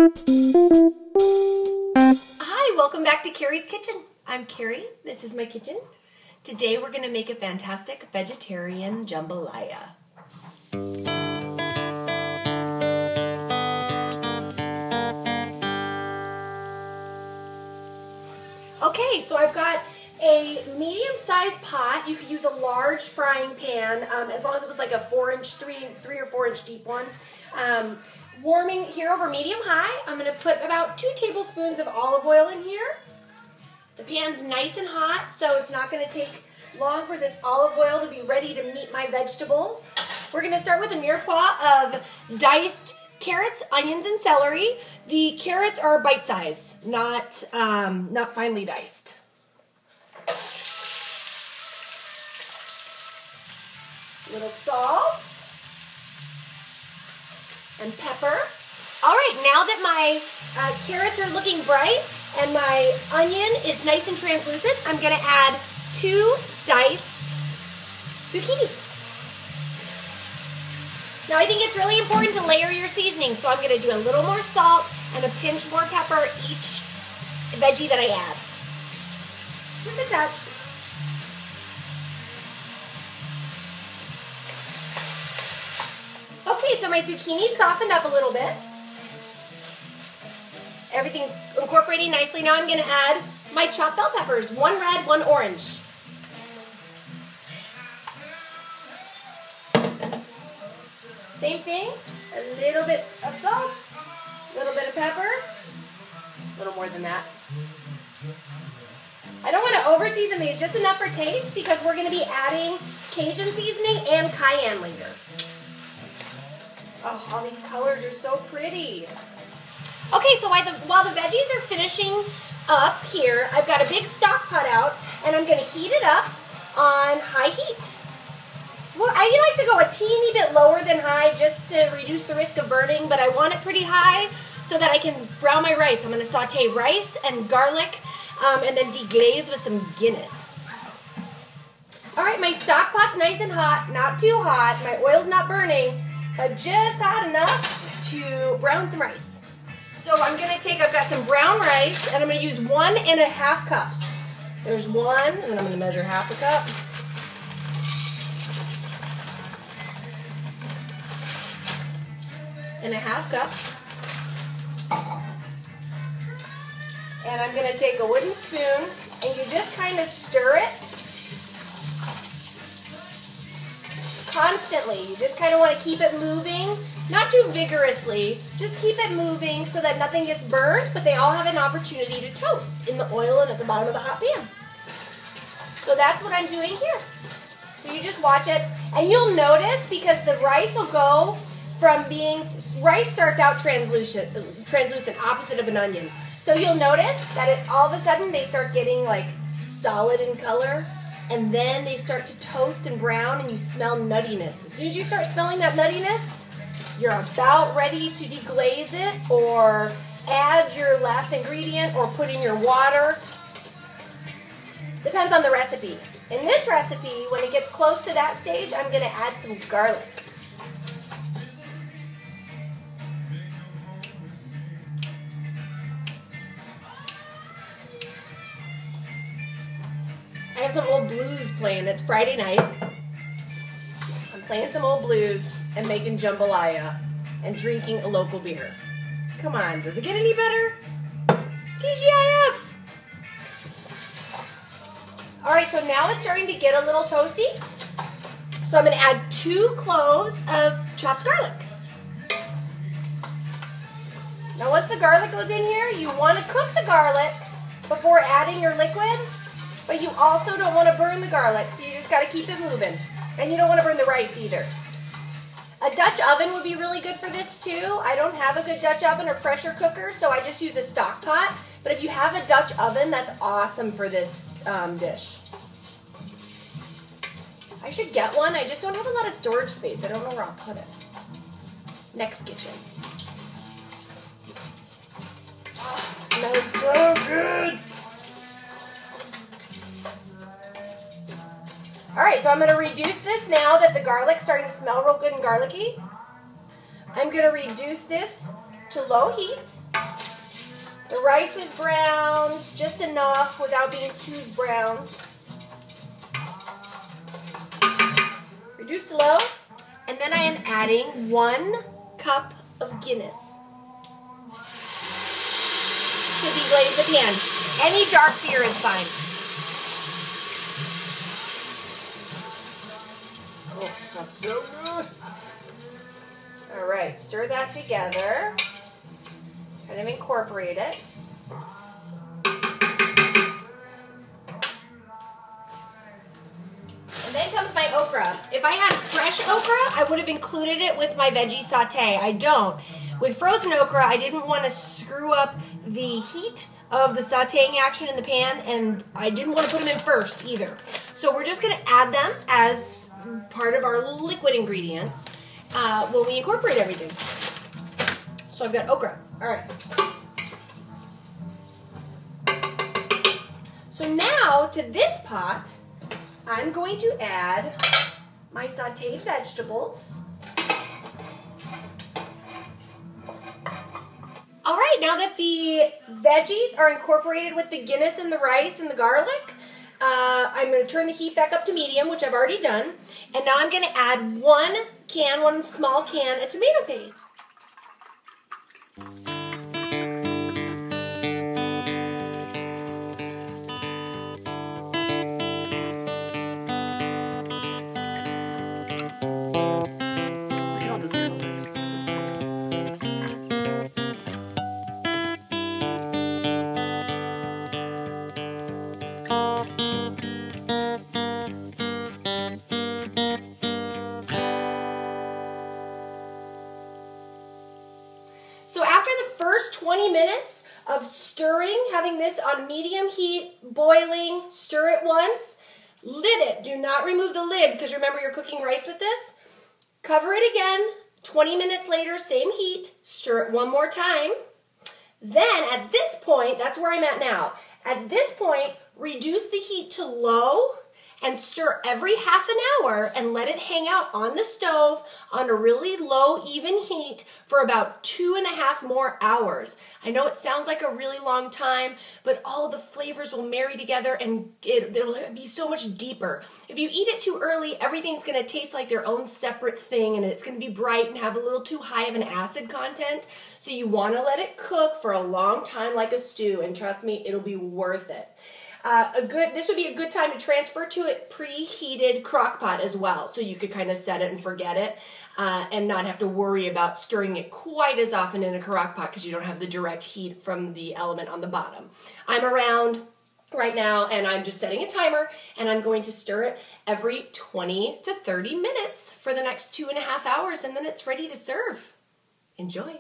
Hi, welcome back to Carrie's Kitchen. I'm Carrie, this is my kitchen. Today we're going to make a fantastic vegetarian jambalaya. Okay, so I've got a medium-sized pot. You could use a large frying pan, as long as it was like a 3 or 4 inch deep one. Warming here over medium-high. I'm going to put about 2 tablespoons of olive oil in here. The pan's nice and hot, so it's not going to take long for this olive oil to be ready to meet my vegetables. We're going to start with a mirepoix of diced carrots, onions, and celery. The carrots are bite-size, not finely diced. A little salt and pepper. All right, now that my carrots are looking bright and my onion is nice and translucent, I'm going to add 2 diced zucchini. Now I think it's really important to layer your seasoning, so I'm going to do a little more salt and a pinch more pepper each veggie that I add. Just a touch. Okay, so my zucchini softened up a little bit. Everything's incorporating nicely. Now I'm going to add my chopped bell peppers, 1 red, 1 orange. Same thing, a little bit of salt, a little bit of pepper, a little more than that. I don't want to over-season these, just enough for taste, because we're going to be adding Cajun seasoning and cayenne later. Oh, all these colors are so pretty. Okay, so while the veggies are finishing up here, I've got a big stock pot out, and I'm going to heat it up on high heat. Well, I like to go a teeny bit lower than high just to reduce the risk of burning, but I want it pretty high so that I can brown my rice. I'm going to saute rice and garlic and then deglaze with some Guinness. All right, my stock pot's nice and hot, not too hot. My oil's not burning, but just hot enough to brown some rice. So I'm going to take, I've got some brown rice, and I'm going to use 1½ cups. There's 1, and then I'm going to measure ½ a cup. And ½ cup. And I'm going to take a wooden spoon, and you just kind of stir it constantly. You just kind of want to keep it moving, not too vigorously, just keep it moving so that nothing gets burned, but they all have an opportunity to toast in the oil and at the bottom of the hot pan. So that's what I'm doing here. So you just watch it, and you'll notice, because the rice will go from being, rice starts out translucent, opposite of an onion. So you'll notice that all of a sudden they start getting like solid in color, and then they start to toast and brown, and you smell nuttiness. As soon as you start smelling that nuttiness, you're about ready to deglaze it or add your last ingredient or put in your water. Depends on the recipe. In this recipe, when it gets close to that stage, I'm going to add some garlic. I have some old blues playing. It's Friday night. I'm playing some old blues and making jambalaya and drinking a local beer. Come on, does it get any better? TGIF! Alright, so now it's starting to get a little toasty. So I'm going to add 2 cloves of chopped garlic. Now once the garlic goes in here, you want to cook the garlic before adding your liquid. But you also don't want to burn the garlic, so you just got to keep it moving. And you don't want to burn the rice either. A Dutch oven would be really good for this too. I don't have a good Dutch oven or pressure cooker, so I just use a stock pot. But if you have a Dutch oven, that's awesome for this dish. I should get one. I just don't have a lot of storage space. I don't know where I'll put it. Next kitchen. Oh, it smells so good. Alright, so I'm going to reduce this now that the garlic's starting to smell real good and garlicky. I'm going to reduce this to low heat. The rice is browned just enough without being too brown. Reduce to low, and then I am adding 1 cup of Guinness to deglaze the pan. Any dark beer is fine. Oh, it smells so good. All right, stir that together. Kind of incorporate it. And then comes my okra. If I had fresh okra, I would have included it with my veggie saute. I don't. With frozen okra, I didn't want to screw up the heat of the sauteing action in the pan, and I didn't want to put them in first either. So we're just going to add them as part of our liquid ingredients when we incorporate everything. So I've got okra. All right. So now to this pot, I'm going to add my sauteed vegetables. All right, now that the veggies are incorporated with the Guinness and the rice and the garlic, I'm going to turn the heat back up to medium, which I've already done. And now I'm going to add one small can of tomato paste. So after the first 20 minutes of stirring, having this on medium heat, boiling, stir it once, lid it. Do not remove the lid because remember you're cooking rice with this. Cover it again. 20 minutes later, same heat, stir it one more time. Then at this point, that's where I'm at now. At this point, reduce the heat to low and stir every half an hour and let it hang out on the stove on a really low, even heat for about 2.5 more hours. I know it sounds like a really long time, but all the flavors will marry together and it'll be so much deeper. If you eat it too early, everything's going to taste like their own separate thing and it's going to be bright and have a little too high of an acid content. So you want to let it cook for a long time like a stew, and trust me, it'll be worth it. This would be a good time to transfer to a preheated crock pot as well, so you could kind of set it and forget it and not have to worry about stirring it quite as often in a crock pot because you don't have the direct heat from the element on the bottom. I'm around right now and I'm just setting a timer and I'm going to stir it every 20 to 30 minutes for the next 2.5 hours and then it's ready to serve. Enjoy.